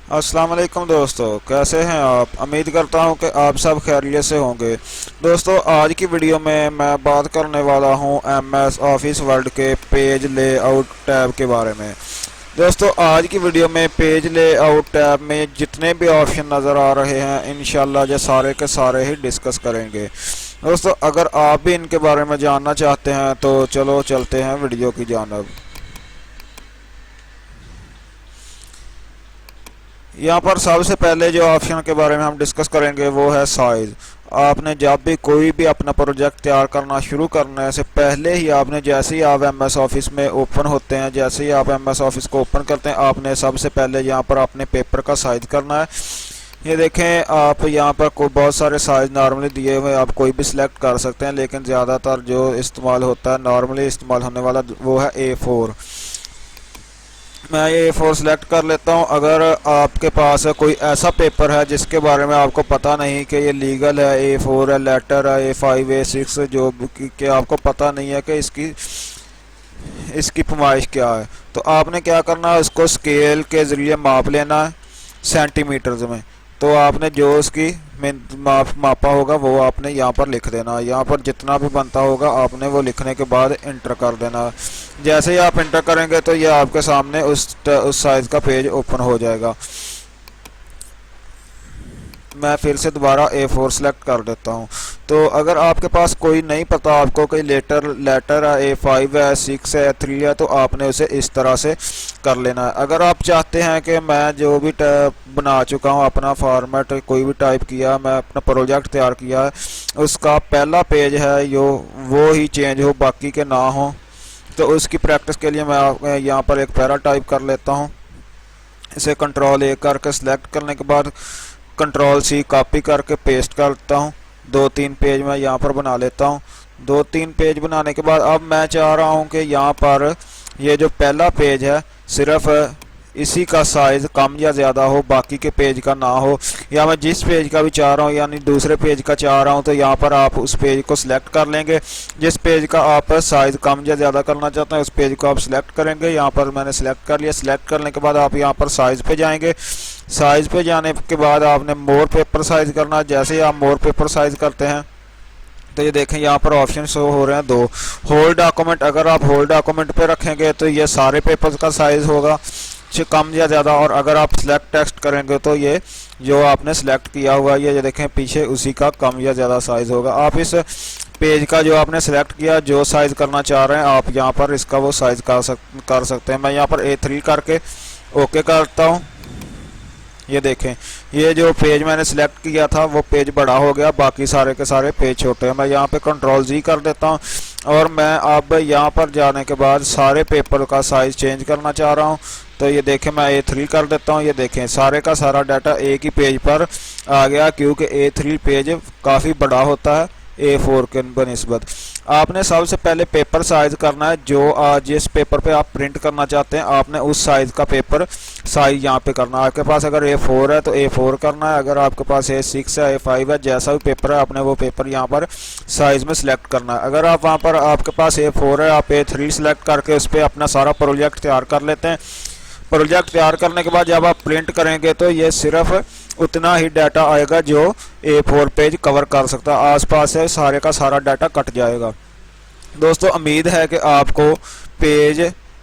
अस्सलाम वालेकुम दोस्तों, कैसे हैं आप। उम्मीद करता हूं कि आप सब खैरियत से होंगे। दोस्तों, आज की वीडियो में मैं बात करने वाला हूं एमएस ऑफिस वर्ड के पेज लेआउट टैब के बारे में। दोस्तों, आज की वीडियो में पेज लेआउट टैब में जितने भी ऑप्शन नज़र आ रहे हैं इंशाल्लाह जो सारे के सारे ही डिस्कस करेंगे। दोस्तों, अगर आप भी इनके बारे में जानना चाहते हैं तो चलो चलते हैं वीडियो की जानिब। यहाँ पर सबसे पहले जो ऑप्शन के बारे में हम डिस्कस करेंगे वो है साइज़। आपने जब भी कोई भी अपना प्रोजेक्ट तैयार करना शुरू करने से पहले ही आपने जैसे ही आप एमएस ऑफिस में ओपन होते हैं, जैसे ही आप एमएस ऑफिस को ओपन करते हैं, आपने सबसे पहले यहाँ पर अपने पेपर का साइज़ करना है। ये देखें, आप यहाँ पर कोई बहुत सारे साइज़ नॉर्मली दिए हुए आप कोई भी सिलेक्ट कर सकते हैं, लेकिन ज़्यादातर जो इस्तेमाल होता है नॉर्मली इस्तेमाल होने वाला वो है A4। मैं ये A4 सेलेक्ट कर लेता हूँ। अगर आपके पास कोई ऐसा पेपर है जिसके बारे में आपको पता नहीं कि ये लीगल है, A4 है, लेटर है, A5 A6, जो कि आपको पता नहीं है कि इसकी फरमाइश क्या है, तो आपने क्या करना है, उसको स्केल के ज़रिए माप लेना है सेंटीमीटर्स में। तो आपने जो उसकी मापा होगा वो आपने यहाँ पर लिख देना है। यहाँ पर जितना भी बनता होगा आपने वो लिखने के बाद इंटर कर देना है। जैसे ही आप इंटर करेंगे तो ये आपके सामने उस साइज़ का पेज ओपन हो जाएगा। मैं फिर से दोबारा A4 सेलेक्ट कर देता हूँ। तो अगर आपके पास कोई नहीं पता आपको कोई लेटर है, A5 है, 6 है, 3 है, तो आपने उसे इस तरह से कर लेना है। अगर आप चाहते हैं कि मैं जो भी बना चुका हूँ, अपना फॉर्मेट कोई भी टाइप किया, मैं अपना प्रोजेक्ट तैयार किया है, उसका पहला पेज है वो ही चेंज हो, बाकी के ना हो, तो उसकी प्रैक्टिस के लिए मैं यहाँ पर एक पैरा टाइप कर लेता हूँ। इसे Ctrl+A करके सिलेक्ट करने के बाद Ctrl+C कॉपी करके पेस्ट करता हूँ। 2-3 पेज मैं यहाँ पर बना लेता हूँ। 2-3 पेज बनाने के बाद अब मैं चाह रहा हूँ कि यहाँ पर ये जो पहला पेज है सिर्फ इसी का साइज़ कम या ज़्यादा हो, बाकी के पेज का ना हो। या मैं जिस पेज का भी चाह रहा हूँ यानी दूसरे पेज का चाह रहा हूँ तो यहाँ पर आप उस पेज को सिलेक्ट कर लेंगे। जिस पेज का आप साइज़ कम या ज़्यादा करना चाहते हैं उस पेज को आप सिलेक्ट करेंगे। यहाँ पर मैंने सिलेक्ट कर लिया। सिलेक्ट करने के बाद आप यहाँ पर साइज़ पे जाएंगे। साइज़ पे जाने के बाद आपने मोर पेपर साइज़ करना। जैसे ही आप मोर पेपर साइज़ करते हैं तो ये देखें यहाँ पर ऑप्शन शो हो रहे हैं 2। होल डॉक्यूमेंट, अगर आप होल डॉक्यूमेंट पे रखेंगे तो ये सारे पेपर्स का साइज़ होगा कम या ज़्यादा, और अगर आप सिलेक्ट टेक्स्ट करेंगे तो ये जो आपने सिलेक्ट किया हुआ ये देखें पीछे उसी का कम या ज़्यादा साइज़ होगा। आप इस पेज का जो आपने सिलेक्ट किया जो साइज़ करना चाह रहे हैं आप यहाँ पर इसका वो साइज़ कर सकते हैं। मैं यहाँ पर A3 करके ओके करता हूँ। ये देखें, ये जो पेज मैंने सिलेक्ट किया था वो पेज बड़ा हो गया, बाकी सारे के सारे पेज छोटे हैं। मैं यहाँ पे Ctrl+Z कर देता हूँ और मैं अब यहाँ पर जाने के बाद सारे पेपर का साइज़ चेंज करना चाह रहा हूँ। तो ये देखें, मैं A3 कर देता हूँ। ये देखें सारे का सारा डाटा एक ही पेज पर आ गया, क्योंकि A3 पेज काफ़ी बड़ा होता है A4 के बनिस्बत। आपने सबसे पहले पेपर साइज़ करना है। जो जिस पेपर पे आप प्रिंट करना चाहते हैं आपने उस साइज़ का पेपर साइज़ यहाँ पे करना है। आपके पास अगर A4 है तो A4 करना है, अगर आपके पास A6 है, A5 है, जैसा भी पेपर है आपने वो पेपर यहाँ पर साइज़ में सिलेक्ट करना है। अगर आप वहाँ पर आपके पास A4 है आप A3 सेलेक्ट करके उस पर अपना सारा प्रोजेक्ट तैयार कर लेते हैं। प्रोजेक्ट तैयार करने के बाद जब आप प्रिंट करेंगे तो ये सिर्फ उतना ही डाटा आएगा जो A4 पेज कवर कर सकता है, आसपास से सारे का सारा डाटा कट जाएगा। दोस्तों, उम्मीद है कि आपको पेज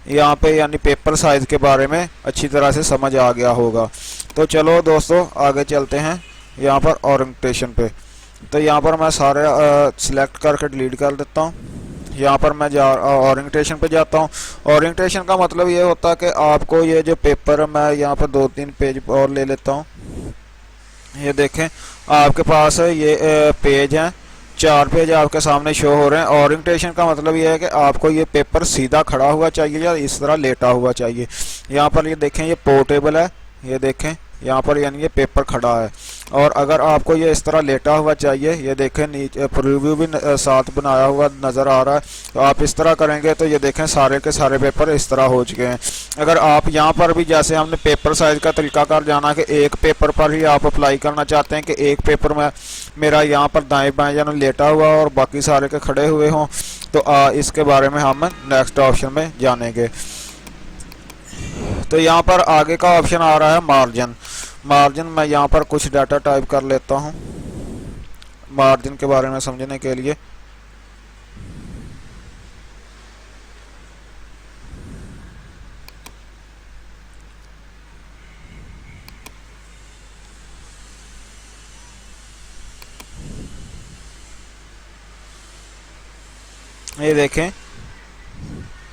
यहाँ पे यानी पेपर साइज़ के बारे में अच्छी तरह से समझ आ गया होगा। तो चलो दोस्तों आगे चलते हैं यहाँ पर ओरिएंटेशन पे। तो यहाँ पर मैं सारे सिलेक्ट करके डिलीट कर देता हूँ। यहाँ पर मैं ओरिएंटेशन पे जाता हूँ। ओरिएंटेशन का मतलब ये होता है कि आपको ये जो पेपर मैं यहाँ पर 2-3 पेज और ले लेता हूँ। ये देखें आपके पास ये पेज हैं, 4 पेज आपके सामने शो हो रहे हैं। ओरिएंटेशन का मतलब ये है कि आपको ये पेपर सीधा खड़ा हुआ चाहिए या इस तरह लेटा हुआ चाहिए। यहाँ पर ये देखें ये पोर्टेबल है, ये देखें यहाँ पर यानी ये पेपर खड़ा है। और अगर आपको ये इस तरह लेटा हुआ चाहिए, ये देखें नीचे प्रीव्यू भी साथ बनाया हुआ नज़र आ रहा है, तो आप इस तरह करेंगे तो ये देखें सारे के सारे पेपर इस तरह हो चुके हैं। अगर आप यहाँ पर भी जैसे हमने पेपर साइज़ का तरीकाकार जाना कि एक पेपर पर ही आप अप्लाई करना चाहते हैं कि एक पेपर में मेरा यहाँ पर दाएँ बाएँ यानी लेटा हुआ और बाकी सारे के खड़े हुए हों, तो इसके बारे में हम नेक्स्ट ऑप्शन में जानेंगे। तो यहाँ पर आगे का ऑप्शन आ रहा है मार्जिन। मार्जिन मैं यहाँ पर कुछ डाटा टाइप कर लेता हूँ मार्जिन के बारे में समझने के लिए। ये देखें,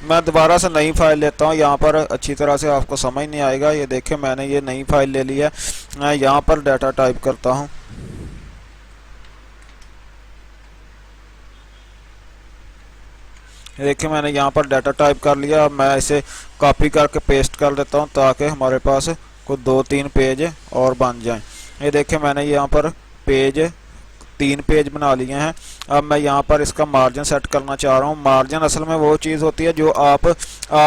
मैं दोबारा से नई फाइल लेता हूँ, यहाँ पर अच्छी तरह से आपको समझ नहीं आएगा। ये देखें, मैंने ये नई फाइल ले ली है, मैं यहाँ पर डाटा टाइप करता हूँ। देखिए, मैंने यहाँ पर डाटा टाइप कर लिया। अब मैं इसे कॉपी करके पेस्ट कर देता हूँ ताकि हमारे पास कुछ 2-3 पेज और बन जाएं। ये देखिए, मैंने यहाँ पर 3 पेज बना लिए हैं। अब मैं यहाँ पर इसका मार्जिन सेट करना चाह रहा हूँ। मार्जिन असल में वो चीज़ होती है जो आप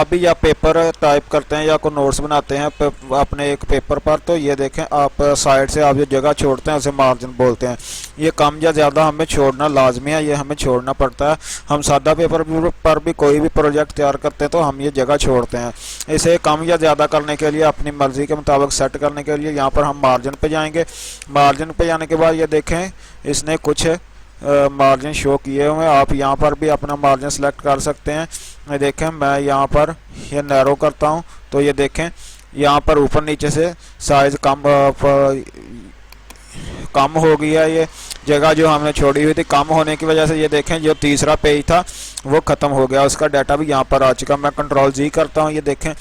भी या पेपर टाइप करते हैं या कोई नोट्स बनाते हैं अपने एक पेपर पर, तो ये देखें, आप साइड से आप जो जगह छोड़ते हैं उसे मार्जिन बोलते हैं। ये कम या ज़्यादा हमें छोड़ना लाजमी है, ये हमें छोड़ना पड़ता है। हम सादा पेपर पर भी कोई भी प्रोजेक्ट तैयार करते हैं तो हम ये जगह छोड़ते हैं। इसे कम या ज़्यादा करने के लिए, अपनी मर्ज़ी के मुताबिक सेट करने के लिए यहाँ पर हम मार्जिन पे जाएंगे। मार्जिन पे जाने के बाद ये देखें, इसने कुछ मार्जिन शो किए हुए हैं। आप यहाँ पर भी अपना मार्जिन सेलेक्ट कर सकते हैं। ये देखें, मैं यहाँ पर ये नैरो करता हूँ तो ये देखें, यहाँ पर ऊपर नीचे से साइज़ कम हो गया। ये जगह जो हमने छोड़ी हुई थी कम होने की वजह से ये देखें, जो तीसरा पेज था वो ख़त्म हो गया, उसका डाटा भी यहाँ पर आ चुका। मैं कंट्रोल जी करता हूँ, ये देखें,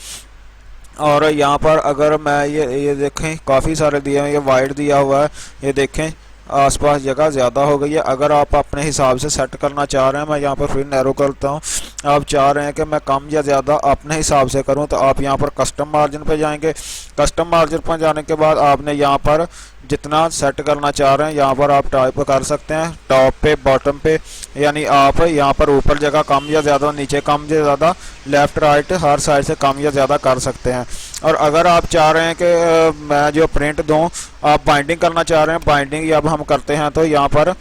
और यहाँ पर अगर मैं ये देखें, काफ़ी सारे दिए हैं, ये वाइड दिया हुआ है। ये देखें, आसपास जगह ज़्यादा हो गई है। अगर आप अपने हिसाब से सेट करना चाह रहे हैं, मैं यहाँ पर फिर नैरो करता हूँ। आप चाह रहे हैं कि मैं कम या ज़्यादा अपने हिसाब से करूँ तो आप यहाँ पर कस्टम मार्जिन पे जाएंगे। कस्टम मार्जिन पर जाने के बाद आपने यहाँ पर जितना सेट करना चाह रहे हैं यहाँ पर आप टाइप कर सकते हैं, टॉप पे, बॉटम पे, यानी आप यहाँ पर ऊपर जगह कम या ज़्यादा, नीचे कम या ज़्यादा, लेफ़्ट राइट हर साइड से कम या ज़्यादा कर सकते हैं। और अगर आप चाह रहे हैं कि मैं जो प्रिंट दूं, आप बाइंडिंग करना चाह रहे हैं, बाइंडिंग अब हम करते हैं तो यहाँ पर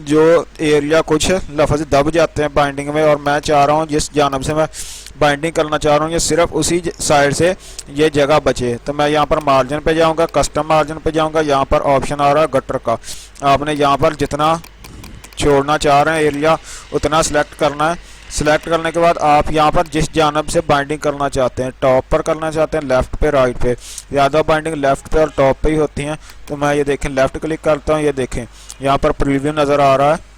जो एरिया कुछ लफ्ज़ दब जाते हैं बाइंडिंग में, और मैं चाह रहा हूँ जिस जानब से मैं बाइंडिंग करना चाह रहा हूँ ये सिर्फ उसी साइड से ये जगह बचे, तो मैं यहाँ पर मार्जिन पे जाऊँगा, कस्टम मार्जिन पे जाऊँगा। यहाँ पर ऑप्शन आ रहा है गटर का, आपने यहाँ पर जितना छोड़ना चाह रहे हैं एरिया उतना सेलेक्ट करना है। सेलेक्ट करने के बाद आप यहाँ पर जिस जानब से बाइंडिंग करना चाहते हैं, टॉप पर करना चाहते हैं, लेफ़्ट पे, राइट पे, ज़्यादा बाइंडिंग लेफ़्ट पे और टॉप पे ही होती हैं। तो मैं ये देखें लेफ़्ट क्लिक करता हूँ, ये देखें यहाँ पर प्रीव्यू नज़र आ रहा है।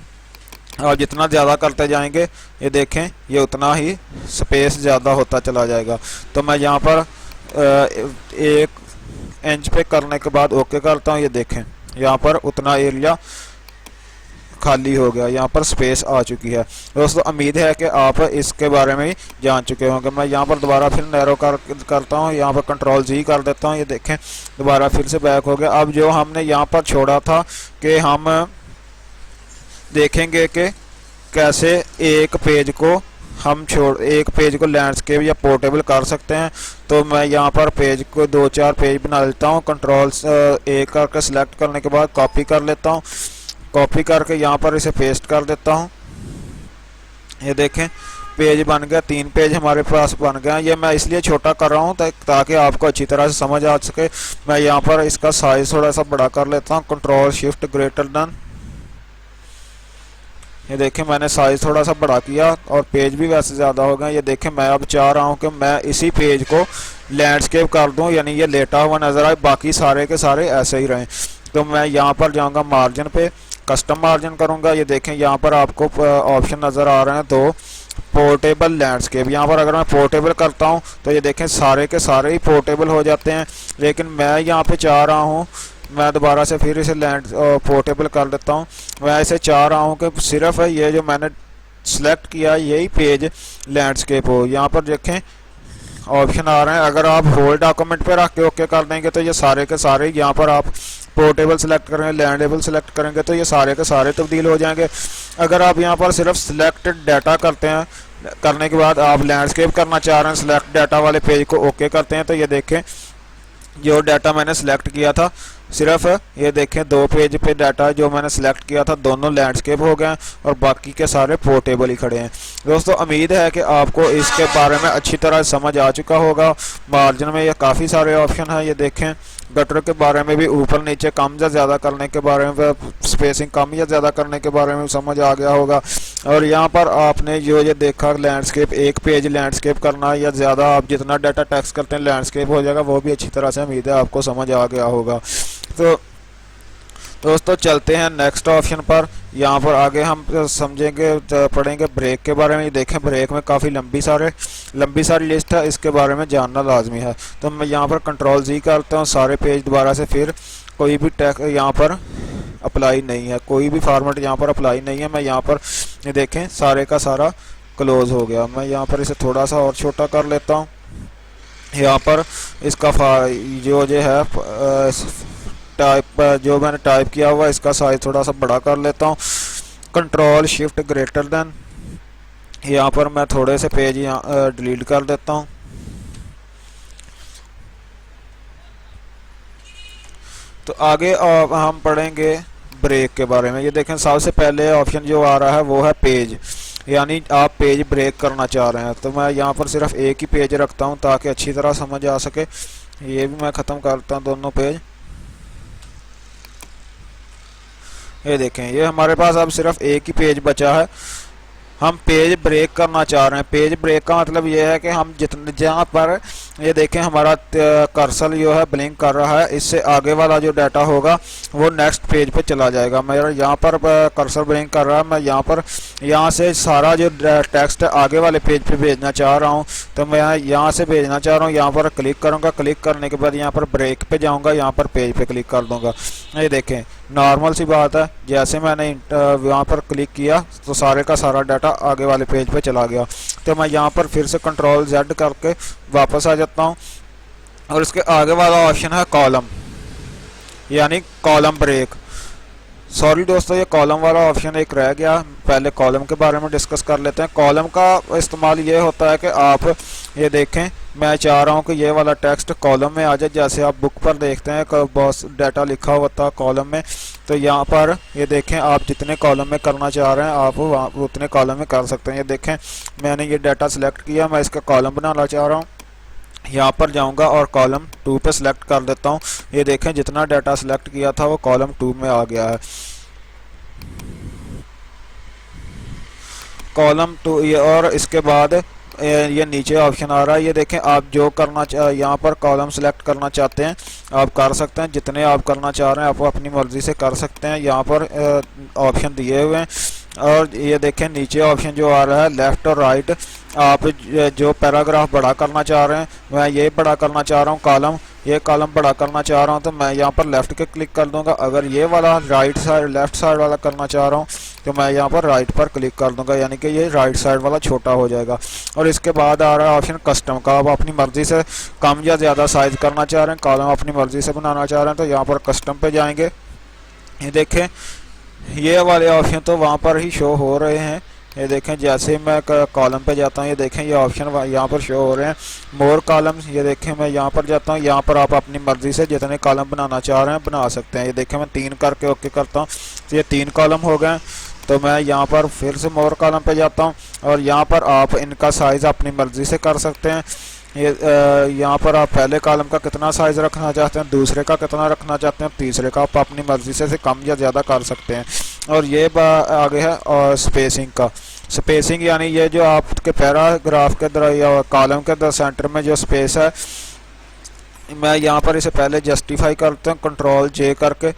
और जितना ज़्यादा करते जाएंगे ये देखें ये उतना ही स्पेस ज़्यादा होता चला जाएगा। तो मैं यहाँ पर 1 इंच पे करने के बाद ओके करता हूँ। ये देखें यहाँ पर उतना एरिया खाली हो गया, यहाँ पर स्पेस आ चुकी है। दोस्तों, उम्मीद है कि आप इसके बारे में जान चुके होंगे। मैं यहाँ पर दोबारा फिर नैरो करता हूँ, यहाँ पर कंट्रोल जी कर देता हूँ। ये देखें दोबारा फिर से बैक हो गया। अब जो हमने यहाँ पर छोड़ा था कि हम देखेंगे कि कैसे एक पेज को लैंडस्केप या पोर्टेबल कर सकते हैं। तो मैं यहाँ पर पेज को 2-4 पेज बना लेता हूँ। कंट्रोल ए करके सिलेक्ट करने के बाद कॉपी कर लेता हूँ। कॉपी करके यहाँ पर इसे पेस्ट कर देता हूँ। ये देखें पेज बन गया, 3 पेज हमारे पास बन गए। ये मैं इसलिए छोटा कर रहा हूँ ताकि आपको अच्छी तरह से समझ आ सके। मैं यहाँ पर इसका साइज़ थोड़ा सा बड़ा कर लेता हूँ, कंट्रोल शिफ्ट ग्रेटर देन। ये देखें मैंने साइज़ थोड़ा सा बड़ा किया और पेज भी वैसे ज़्यादा हो गए। ये देखें मैं अब चाह रहा हूँ कि मैं इसी पेज को लैंडस्केप कर दूँ, यानी ये लेटा हुआ नज़र आए, बाकी सारे के सारे ऐसे ही रहें। तो मैं यहाँ पर जाऊँगा मार्जिन पे, कस्टम मार्जिन करूँगा। ये देखें यहाँ पर आपको ऑप्शन नज़र आ रहे हैं 2, पोर्टेबल लैंडस्केप। यहाँ पर अगर मैं पोर्टेबल करता हूँ तो ये देखें सारे के सारे ही पोर्टेबल हो जाते हैं। लेकिन मैं यहाँ पे चाह रहा हूँ, मैं दोबारा से फिर इसे पोर्टेबल कर देता हूँ। मैं ऐसे चाह रहा हूँ कि सिर्फ ये जो मैंने सेलेक्ट किया यही पेज लैंडस्केप हो। यहाँ पर देखें ऑप्शन आ रहे हैं, अगर आप होल डॉक्यूमेंट पे रख के ओके कर देंगे तो ये सारे के सारे, यहाँ पर आप पोर्टेबल सेलेक्ट करेंगे, लैंडेबल सेलेक्ट करेंगे तो ये सारे के सारे तब्दील हो जाएंगे। अगर आप यहाँ पर सिर्फ सिलेक्टेड डाटा करते हैं, करने के बाद आप लैंडस्केप करना चाह रहे हैं, सिलेक्ट डाटा वाले पेज को ओके करते हैं, तो ये देखें जो डाटा मैंने सेलेक्ट किया था सिर्फ ये देखें 2 पेज पे डाटा जो मैंने सेलेक्ट किया था दोनों लैंडस्केप हो गए हैं और बाकी के सारे पोर्टेबल ही खड़े हैं। दोस्तों उम्मीद है कि आपको इसके बारे में अच्छी तरह समझ आ चुका होगा। मार्जिन में ये काफ़ी सारे ऑप्शन हैं, ये देखें गटर के बारे में भी ऊपर नीचे कम या ज़्यादा करने के बारे में, स्पेसिंग कम या ज़्यादा करने के बारे में समझ आ गया होगा। और यहाँ पर आपने जो ये देखा लैंडस्केप, 1 पेज लैंडस्केप करना या ज़्यादा आप जितना डाटा टेक्स्ट करते हैं लैंडस्केप हो जाएगा, वो भी अच्छी तरह से उम्मीद है आपको समझ आ गया होगा। तो दोस्तों चलते हैं नेक्स्ट ऑप्शन पर। यहाँ पर आगे हम समझेंगे पढ़ेंगे ब्रेक के बारे में। ये देखें ब्रेक में काफ़ी लंबी सारी लिस्ट है, इसके बारे में जानना लाजमी है। तो मैं यहाँ पर कंट्रोल जी करता हूँ, सारे पेज दोबारा से, फिर कोई भी टैग यहाँ पर अप्लाई नहीं है, कोई भी फॉर्मेट यहाँ पर अप्लाई नहीं है। मैं यहाँ पर ये देखें सारे का सारा क्लोज हो गया। मैं यहाँ पर इसे थोड़ा सा और छोटा कर लेता हूँ। यहाँ पर इसका जो है टाइप जो मैंने टाइप किया हुआ इसका साइज थोड़ा सा बड़ा कर लेता हूँ। कंट्रोल शिफ्ट ग्रेटर देन, यहाँ पर मैं थोड़े से पेज यहाँ डिलीट कर देता हूँ। तो आगे हम पढ़ेंगे ब्रेक के बारे में। ये देखें सबसे पहले ऑप्शन जो आ रहा है वो है पेज, यानी आप पेज ब्रेक करना चाह रहे हैं। तो मैं यहाँ पर सिर्फ एक ही पेज रखता हूँ ताकि अच्छी तरह समझ आ सके। ये भी मैं ख़त्म करता हूँ दोनों पेज। ये देखें ये हमारे पास अब सिर्फ एक ही पेज बचा है। हम पेज ब्रेक करना चाह रहे हैं। पेज ब्रेक का मतलब ये है कि हम जितने जहाँ पर ये देखें हमारा कर्सर जो है ब्लिंक कर रहा है, इससे आगे वाला जो डाटा होगा वो नेक्स्ट पेज पे चला जाएगा। मेरा यहाँ पर कर्सर ब्लिंक कर रहा है, मैं यहाँ से सारा जो टेक्स्ट आगे वाले पेज पे भेजना चाह रहा हूँ। तो मैं यहाँ से भेजना चाह रहा हूँ, यहाँ पर क्लिक करूँगा, क्लिक करने के बाद यहाँ पर ब्रेक पे जाऊँगा, यहाँ पर पेज पे क्लिक कर दूँगा। ये देखें नॉर्मल सी बात है, जैसे मैंने यहाँ पर क्लिक किया तो सारे का सारा डाटा आगे वाले पेज पे चला गया। तो मैं यहाँ पर फिर से कंट्रोल Z करके वापस आ जाता हूँ और इसके आगे वाला ऑप्शन है कॉलम, यानी कॉलम ब्रेक। सॉरी दोस्तों, ये कॉलम वाला ऑप्शन एक रह गया। पहले कॉलम के बारे में डिस्कस कर लेते हैं। कॉलम का इस्तेमाल ये होता है कि आप ये देखें मैं चाह रहा हूँ कि ये वाला टेक्स्ट कॉलम में आ जाए। जैसे आप बुक पर देखते हैं बहुत डाटा लिखा होता है कॉलम में, तो यहाँ पर ये देखें आप जितने कॉलम में करना चाह रहे हैं आप वहाँ उतने कॉलम में कर सकते हैं। ये देखें मैंने ये डाटा सेलेक्ट किया, मैं इसका कॉलम बनाना चाह रहा हूँ। यहाँ पर जाऊँगा और कॉलम 2 पे सेलेक्ट कर देता हूँ। ये देखें जितना डाटा सेलेक्ट किया था वो कॉलम 2 में आ गया है। कॉलम 2 ये, और इसके बाद ये नीचे ऑप्शन आ रहा है। ये देखें आप जो करना यहाँ पर कॉलम सेलेक्ट करना चाहते हैं आप कर सकते हैं, जितने आप करना चाह रहे हैं आप अपनी मर्ज़ी से कर सकते हैं। यहाँ पर ऑप्शन दिए हुए हैं। और ये देखें नीचे ऑप्शन जो आ रहा है लेफ़्ट और राइट, आप जो पैराग्राफ बड़ा करना चाह रहे हैं, मैं ये बड़ा करना चाह रहा हूँ कॉलम, ये कॉलम बड़ा करना चाह रहा हूँ तो मैं यहाँ पर लेफ़्ट के क्लिक कर दूंगा। अगर ये वाला राइट साइड लेफ़्ट साइड वाला करना चाह रहा हूँ तो मैं यहाँ पर राइट पर क्लिक कर दूंगा, यानी कि ये राइट साइड वाला छोटा हो जाएगा। और इसके बाद आ रहा है ऑप्शन कस्टम का। आप अपनी मर्ज़ी से कम या ज़्यादा साइज़ करना चाह रहे हैं, कॉलम अपनी मर्ज़ी से बनाना चाह रहे हैं तो यहाँ पर कस्टम पे जाएंगे। ये देखें ये वाले ऑप्शन तो वहाँ पर ही शो हो रहे हैं। ये देखें जैसे मैं कॉलम पे जाता हूँ, ये देखें ये ऑप्शन यहाँ पर शो हो रहे हैं मोर कॉलम्स। ये देखें मैं यहाँ पर जाता हूँ, यहाँ पर आप अपनी मर्ज़ी से जितने कॉलम बनाना चाह रहे हैं बना सकते हैं। ये देखें मैं 3 करके ओके करता हूँ तो ये 3 कॉलम हो गए। तो मैं यहाँ पर फिर से मोर कॉलम पे जाता हूँ और यहाँ पर आप इनका साइज़ अपनी मर्ज़ी से कर सकते हैं। ये यहाँ पर आप पहले कॉलम का कितना साइज़ रखना चाहते हैं, दूसरे का कितना रखना चाहते हैं, तीसरे का आप अपनी मर्ज़ी से कम या ज़्यादा कर सकते हैं। और ये आगे है और स्पेसिंग का। स्पेसिंग यानी ये जो आपके पैराग्राफ के अंदर या कॉलम के अंदर सेंटर में जो स्पेस है, मैं यहाँ पर इसे पहले जस्टिफाई करता हूँ कंट्रोल J करके।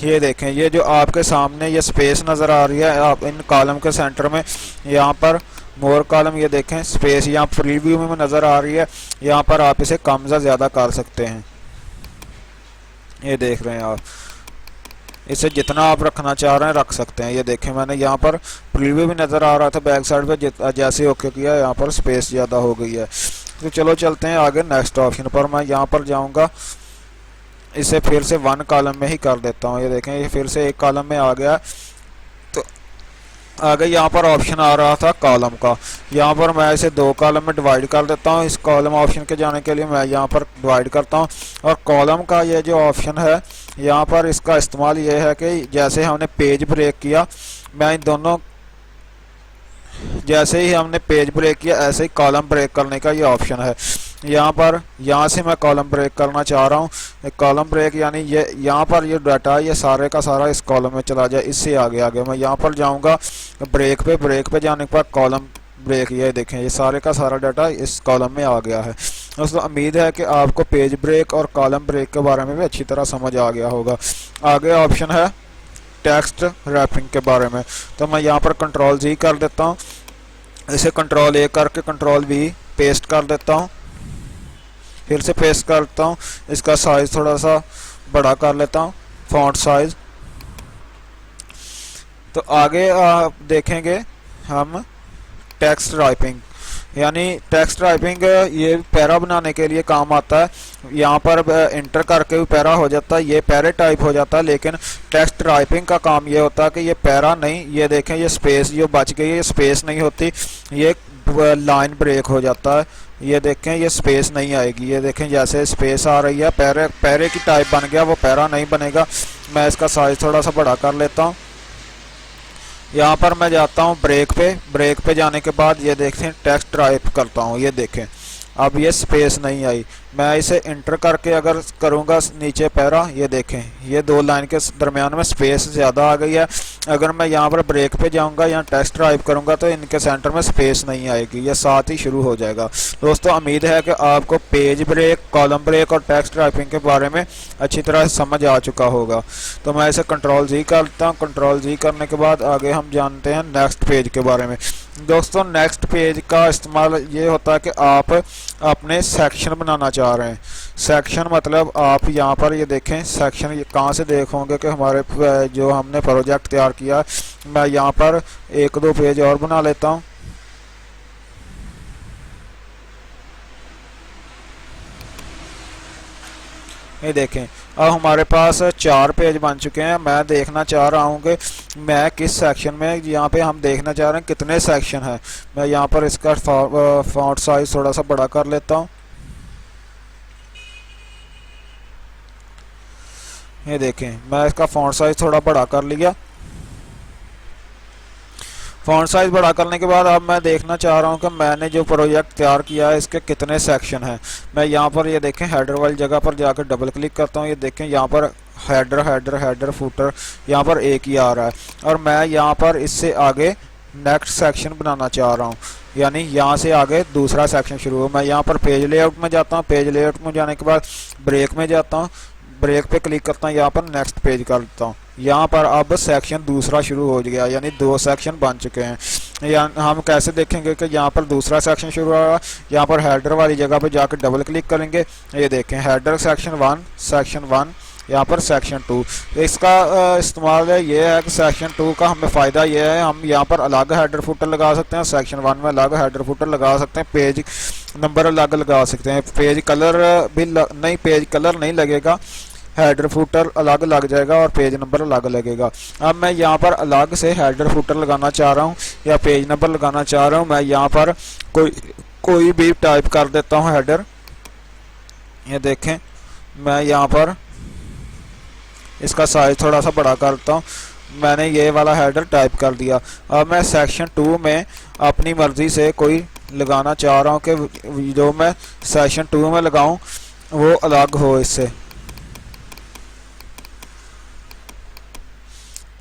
ये देखें ये जो आपके सामने ये स्पेस नज़र आ रही है आप इन कॉलम के सेंटर में, यहाँ पर मोर कॉलम, ये देखें स्पेस यहाँ प्रीव्यू में नज़र आ रही है। यहाँ पर आप इसे कम या ज़्यादा कर सकते हैं। ये देख रहे हैं आप, इसे जितना आप रखना चाह रहे हैं रख सकते हैं। ये देखें मैंने यहाँ पर प्रीव्यू भी नज़र आ रहा था बैक साइड पे, जैसे ओके किया यहाँ पर स्पेस ज़्यादा हो गई है। तो चलो चलते हैं आगे नेक्स्ट ऑप्शन पर। मैं यहाँ पर जाऊँगा, इसे फिर से 1 कॉलम में ही कर देता हूँ। ये देखें ये फिर से 1 कॉलम में आ गया। तो आगे यहाँ पर ऑप्शन आ रहा था कॉलम का, यहाँ पर मैं इसे 2 कॉलम में डिवाइड कर देता हूँ। इस कॉलम ऑप्शन के जाने के लिए मैं यहाँ पर डिवाइड करता हूँ, और कॉलम का ये जो ऑप्शन है यहाँ पर इसका इस्तेमाल ये है कि जैसे हमने पेज ब्रेक किया, मैं इन दोनों जैसे ही हमने पेज ब्रेक किया ऐसे ही कॉलम ब्रेक करने का ये ऑप्शन है। यहाँ से मैं कॉलम ब्रेक करना चाह रहा हूँ। कॉलम ब्रेक यानी ये यहाँ पर ये डाटा ये सारे का सारा इस कॉलम में चला जाए, इससे आगे मैं यहाँ पर जाऊँगा ब्रेक पे जाने के बाद कॉलम ब्रेक, ये देखें ये सारे का सारा डाटा इस कॉलम में आ गया है। दोस्तों उम्मीद है कि आपको पेज ब्रेक और कॉलम ब्रेक के बारे में भी अच्छी तरह समझ आ गया होगा। आगे ऑप्शन है टेक्स्ट रैपिंग के बारे में, तो मैं यहाँ पर कंट्रोल जी कर देता हूँ, इसे कंट्रोल ए करके कंट्रोल वी पेस्ट कर देता हूँ, फिर से पेस्ट करता हूँ। इसका साइज थोड़ा सा बड़ा कर लेता हूँ, फॉन्ट साइज। तो आगे आप देखेंगे हम टेक्स्ट टाइपिंग, यानी टेक्स्ट टाइपिंग ये पैरा बनाने के लिए काम आता है। यहाँ पर इंटर करके भी पैरा हो जाता है, ये पैरे टाइप हो जाता है, लेकिन टेक्स्ट टाइपिंग का काम ये होता है कि ये पैरा नहीं, ये देखें ये स्पेस जो बच गई है ये स्पेस नहीं होती, ये लाइन ब्रेक हो जाता है। ये देखें ये स्पेस नहीं आएगी, ये देखें जैसे स्पेस आ रही है, पैरे की टाइप बन गया, वो पैरा नहीं बनेगा। मैं इसका साइज थोड़ा सा बड़ा कर लेता हूँ। यहाँ पर मैं जाता हूँ ब्रेक पे जाने के बाद ये देखें टेक्स्ट टाइप करता हूँ, ये देखें अब ये स्पेस नहीं आई। मैं इसे इंटर करके अगर करूँगा नीचे पैरा, ये देखें ये 2 लाइन के दरमियान में स्पेस ज़्यादा आ गई है। अगर मैं यहाँ पर ब्रेक पे जाऊँगा या टेक्स्ट टाइप करूँगा तो इनके सेंटर में स्पेस नहीं आएगी, ये साथ ही शुरू हो जाएगा। दोस्तों उम्मीद है कि आपको पेज ब्रेक, कॉलम ब्रेक और टेक्स्ट टाइपिंग के बारे में अच्छी तरह समझ आ चुका होगा। तो मैं इसे कंट्रोल जी करता हूँ, कंट्रोल जी करने के बाद आगे हम जानते हैं नेक्स्ट पेज के बारे में। दोस्तों नेक्स्ट पेज का इस्तेमाल ये होता है कि आप अपने सेक्शन बनाना चाह रहे हैं। सेक्शन मतलब आप यहाँ पर ये देखें सेक्शन, ये कहाँ से देखोगे कि हमारे जो हमने प्रोजेक्ट तैयार किया। मैं यहाँ पर 1-2 पेज और बना लेता हूँ। ये देखें अब हमारे पास 4 पेज बन चुके हैं। मैं देखना चाह रहा हूँ कि मैं किस सेक्शन में, यहाँ पे हम देखना चाह रहे हैं कितने सेक्शन हैं। मैं यहाँ पर इसका फॉन्ट साइज थोड़ा सा बड़ा कर लेता हूँ। ये देखें मैं इसका फॉन्ट साइज थोड़ा बड़ा कर लिया। फॉन्ट साइज बड़ा करने के बाद अब मैं देखना चाह रहा हूँ कि मैंने जो प्रोजेक्ट तैयार किया है इसके कितने सेक्शन हैं। मैं यहाँ पर ये देखें हेडर वाली जगह पर जाकर डबल क्लिक करता हूँ। ये देखें यहाँ पर हेडर फुटर यहाँ पर एक ही आ रहा है, और मैं यहाँ पर इससे आगे नेक्स्ट सेक्शन बनाना चाह रहा हूँ, यानी यहाँ से आगे दूसरा सेक्शन शुरू हो। मैं यहाँ पर पेज लेआउट में जाता हूँ, पेज लेआउट में जाने के बाद ब्रेक में जाता हूँ, ब्रेक पे क्लिक करता हूँ, यहाँ पर नेक्स्ट पेज कर देता हूँ। यहाँ पर अब सेक्शन दूसरा शुरू हो गया, यानी 2 सेक्शन बन चुके हैं। या हम कैसे देखेंगे कि यहाँ पर दूसरा सेक्शन शुरू हो रहा है। यहाँ पर हेडर वाली जगह पर जाकर डबल क्लिक करेंगे। ये देखें हेडर सेक्शन 1, यहाँ पर सेक्शन 2। इसका इस्तेमाल ये है कि सेक्शन 2 का हमें फ़ायदा ये है, हम यहाँ पर अलग हेडर फुटर लगा सकते हैं, सेक्शन 1 में अलग हेडर फुटर लगा सकते हैं, पेज नंबर अलग लगा सकते हैं। पेज कलर नहीं लगेगा, हेडर फुटर अलग लग जाएगा और पेज नंबर अलग लगेगा। अब मैं यहाँ पर अलग से हेडर फुटर लगाना चाह रहा हूँ या पेज नंबर लगाना चाह रहा हूँ। मैं यहाँ पर कोई भी टाइप कर देता हूँ हेडर। ये देखें मैं यहाँ पर इसका साइज थोड़ा सा बड़ा करता हूँ। मैंने ये वाला हेडर टाइप कर दिया। अब मैं सेक्शन 2 में अपनी मर्ज़ी से कोई लगाना चाह रहा हूँ कि जो मैं सेक्शन 2 में लगाऊँ वो अलग हो इससे।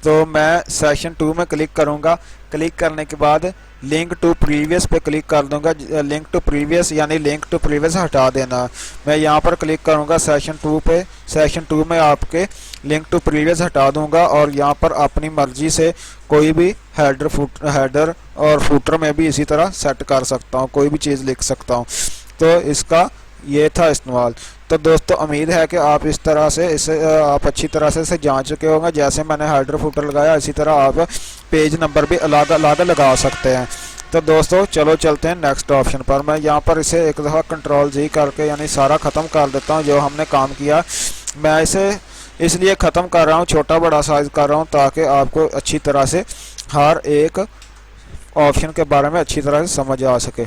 तो मैं सेक्शन 2 में क्लिक करूँगा। क्लिक करने के बाद लिंक टू प्रीवियस पे क्लिक कर दूंगा। लिंक टू प्रीवियस यानी लिंक टू प्रीवियस हटा देना। मैं यहाँ पर क्लिक करूँगा सेक्शन 2 पे। सेक्शन 2 में आपके लिंक टू प्रीवियस हटा दूंगा और यहाँ पर अपनी मर्जी से कोई भी हेडर और फुटर में भी इसी तरह सेट कर सकता हूँ, कोई भी चीज़ लिख सकता हूँ। तो इसका ये था इस्तेमाल। तो दोस्तों उम्मीद है कि आप इस तरह से आप अच्छी तरह से इसे जान चुके होंगे। जैसे मैंने हेडर फुटर लगाया इसी तरह आप पेज नंबर भी अलग अलग लगा सकते हैं। तो दोस्तों चलो चलते हैं नेक्स्ट ऑप्शन पर। मैं यहाँ पर इसे एक दफ़ा कंट्रोल जी करके यानी सारा ख़त्म कर देता हूँ जो हमने काम किया। मैं इसे इसलिए ख़त्म कर रहा हूँ, छोटा बड़ा साइज़ कर रहा हूँ ताकि आपको अच्छी तरह से हर एक ऑप्शन के बारे में अच्छी तरह से समझ आ सके।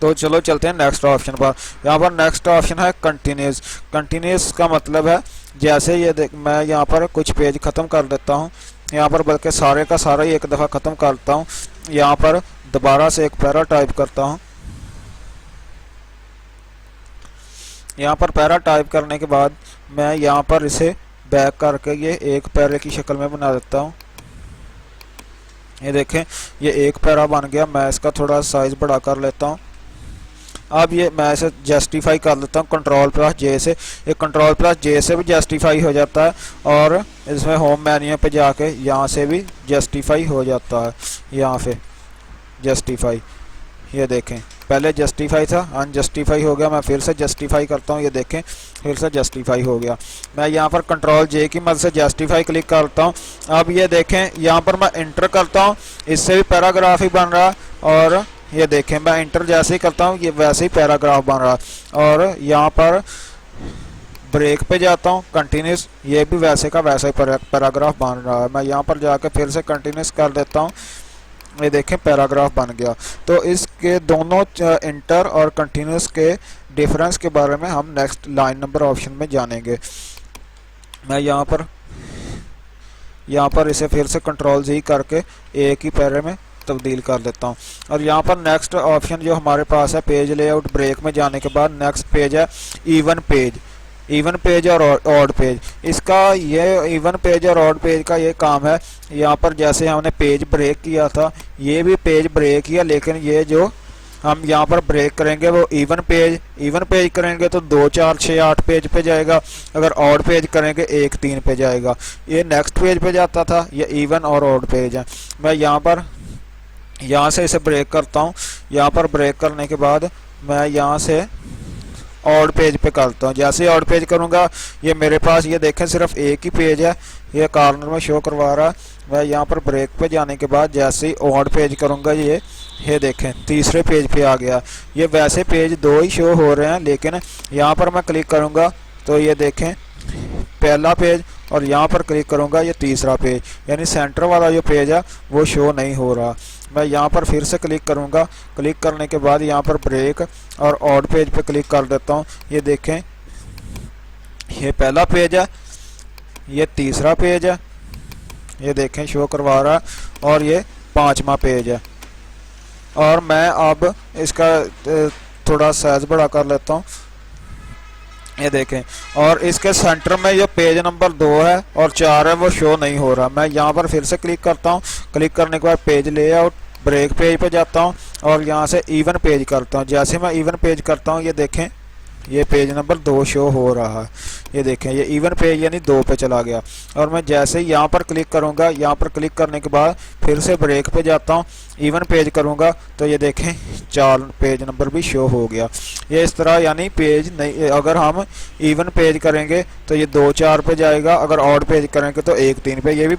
तो चलो चलते हैं नेक्स्ट ऑप्शन पर। यहाँ पर नेक्स्ट ऑप्शन है कंटिन्यूस। कंटिन्यूस का मतलब है जैसे ये देख, मैं यहाँ पर कुछ पेज ख़त्म कर देता हूँ, यहाँ पर बल्कि सारे का सारा ही एक दफ़ा ख़त्म करता हूँ, यहाँ पर दोबारा से एक पैरा टाइप करता हूँ। यहाँ पर पैरा टाइप करने के बाद मैं यहाँ पर इसे बैक करके ये एक पैरे की शक्ल में बना देता हूँ। ये देखें ये एक पैरा बन गया। मैं इसका थोड़ा साइज़ बड़ा कर लेता हूँ। अब ये मैं इसे जस्टिफाई कर लेता हूँ कंट्रोल प्लस जे से। ये कंट्रोल प्लस जे से भी जस्टिफाई हो जाता है और इसमें होम मेन्यू पे जाके यहाँ से भी जस्टिफाई हो जाता है। यहाँ पे जस्टिफाई, ये देखें पहले जस्टिफाई था, अनजस्टिफाई हो गया। मैं फिर से जस्टिफाई करता हूँ, ये देखें फिर से जस्टिफाई हो गया। मैं यहाँ पर कंट्रोल जे की मदद से जस्टिफाई क्लिक करता हूँ। अब ये देखें यहाँ पर मैं इंटर करता हूँ, इससे भी पैराग्राफ ही बन रहा है। और ये देखें मैं इंटर जैसे ही करता हूँ ये वैसे ही पैराग्राफ बन रहा है। और यहाँ पर ब्रेक पे जाता हूँ कंटिन्यूस, ये भी वैसे का वैसा ही पैराग्राफ बन रहा है। मैं यहाँ पर जाकर फिर से कंटिन्यूस कर देता हूँ, ये देखें पैराग्राफ बन गया। तो इसके दोनों इंटर और कंटिन्यूस के डिफरेंस के बारे में हम नेक्स्ट लाइन नंबर ऑप्शन में जानेंगे। मैं यहाँ पर इसे फिर से कंट्रोल जी करके एक ही पैरे में तब्दील कर देता हूँ। और यहाँ पर नेक्स्ट ऑप्शन जो हमारे पास है पेज लेआउट ब्रेक में जाने के बाद नेक्स्ट पेज है इवन पेज। इवन पेज और ऑड पेज, इसका ये इवन पेज और ऑड पेज का ये काम है। यहाँ पर जैसे हमने पेज ब्रेक किया था ये भी पेज ब्रेक किया, लेकिन ये जो हम यहाँ पर ब्रेक करेंगे वो इवन पेज करेंगे तो 2 4 6 8 पेज पे जाएगा। अगर ऑड पेज करेंगे 1 3 पे जाएगा। ये नेक्स्ट पेज पे जाता था, ये इवन और ऑड पेज है। मैं यहाँ से इसे ब्रेक करता हूँ। यहाँ पर ब्रेक करने के बाद मैं यहाँ से ऑड पेज पे करता हूँ। जैसे ऑड पेज करूँगा ये मेरे पास ये देखें सिर्फ एक ही पेज है, ये कॉर्नर में शो करवा रहा है। मैं यहाँ पर ब्रेक पे जाने के बाद जैसे ही ऑड पेज करूँगा ये देखें तीसरे पेज पे आ गया। ये वैसे पेज 2 ही शो हो रहे हैं, लेकिन यहाँ पर मैं क्लिक करूँगा तो ये देखें पहला पेज, और यहाँ पर क्लिक करूँगा ये तीसरा पेज, यानी सेंटर वाला जो पेज है वो शो नहीं हो रहा। मैं यहाँ पर फिर से क्लिक करूँगा, क्लिक करने के बाद यहाँ पर ब्रेक और ऑड पेज पे क्लिक कर देता हूँ। ये देखें ये पहला पेज है, ये तीसरा पेज है, ये देखें शो करवा रहा है, और ये 5वां पेज है। और मैं अब इसका थोड़ा साइज बड़ा कर लेता हूँ, ये देखें। और इसके सेंटर में जो पेज नंबर 2 है और 4 है वो शो नहीं हो रहा। मैं यहाँ पर फिर से क्लिक करता हूँ, क्लिक करने के बाद पेज लेआउट ब्रेक पेज पे जाता हूँ और यहाँ से इवन पेज करता हूँ। जैसे मैं इवन पेज करता हूँ ये देखें ये पेज नंबर 2 शो हो रहा है। ये देखें ये इवन पेज यानी 2 पे चला गया। और मैं जैसे ही यहाँ पर क्लिक करूँगा, यहाँ पर क्लिक करने के बाद फिर से ब्रेक पे जाता हूँ, इवन पेज करूँगा तो ये देखें 4 पेज नंबर भी शो हो गया। ये इस तरह यानी पेज नहीं, अगर हम इवन पेज करेंगे तो ये 2 4 पे जाएगा, अगर ऑड पेज करेंगे तो 1 3 पे। ये भी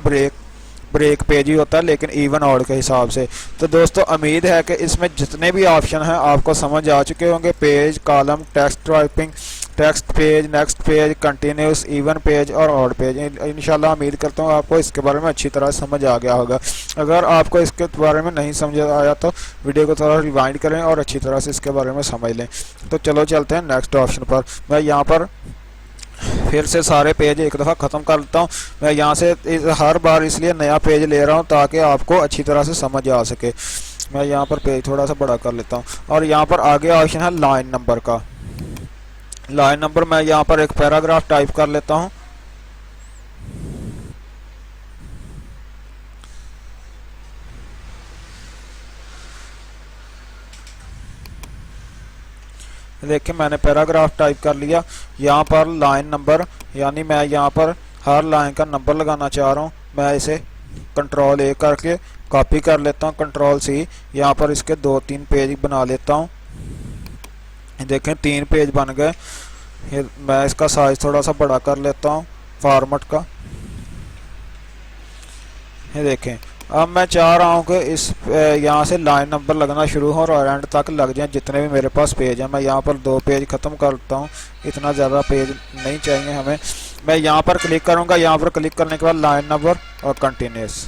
ब्रेक पेज ही होता है लेकिन इवन ऑड के हिसाब से। तो दोस्तों उम्मीद है कि इसमें जितने भी ऑप्शन हैं आपको समझ आ चुके होंगे। Page, column, text typing, text page, next page, continuous, even page और ऑड पेज। इंशाल्लाह उम्मीद करता हूँ आपको इसके बारे में अच्छी तरह समझ आ गया होगा। अगर आपको इसके बारे में नहीं समझ आया तो वीडियो को थोड़ा रिवाइंड करें और अच्छी तरह से इसके बारे में समझ लें। तो चलो चलते हैं नेक्स्ट ऑप्शन पर। मैं यहाँ पर फिर से सारे पेज एक दफ़ा ख़त्म कर लेता हूँ। मैं यहाँ से हर बार इसलिए नया पेज ले रहा हूँ ताकि आपको अच्छी तरह से समझ आ सके। मैं यहाँ पर पेज थोड़ा सा बड़ा कर लेता हूँ और यहाँ पर आगे ऑप्शन है लाइन नंबर का। लाइन नंबर मैं यहाँ पर एक पैराग्राफ टाइप कर लेता हूँ। देखिए मैंने पैराग्राफ टाइप कर लिया। यहाँ पर लाइन नंबर यानी मैं यहाँ पर हर लाइन का नंबर लगाना चाह रहा हूँ। मैं इसे कंट्रोल A करके कॉपी कर लेता हूँ, कंट्रोल C। यहाँ पर इसके 2 3 पेज बना लेता हूँ। देखें 3 पेज बन गए। मैं इसका साइज थोड़ा सा बड़ा कर लेता हूँ फॉर्मेट का। ये देखें अब मैं चाह रहा हूँ कि इस यहाँ से लाइन नंबर लगना शुरू हो और एंड तक लग जाए जितने भी मेरे पास पेज हैं। मैं यहाँ पर 2 पेज ख़त्म करता हूँ, इतना ज़्यादा पेज नहीं चाहिए हमें। मैं यहाँ पर क्लिक करूँगा, यहाँ पर क्लिक करने के बाद लाइन नंबर और कंटिन्यूस,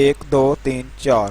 1 2 3 4.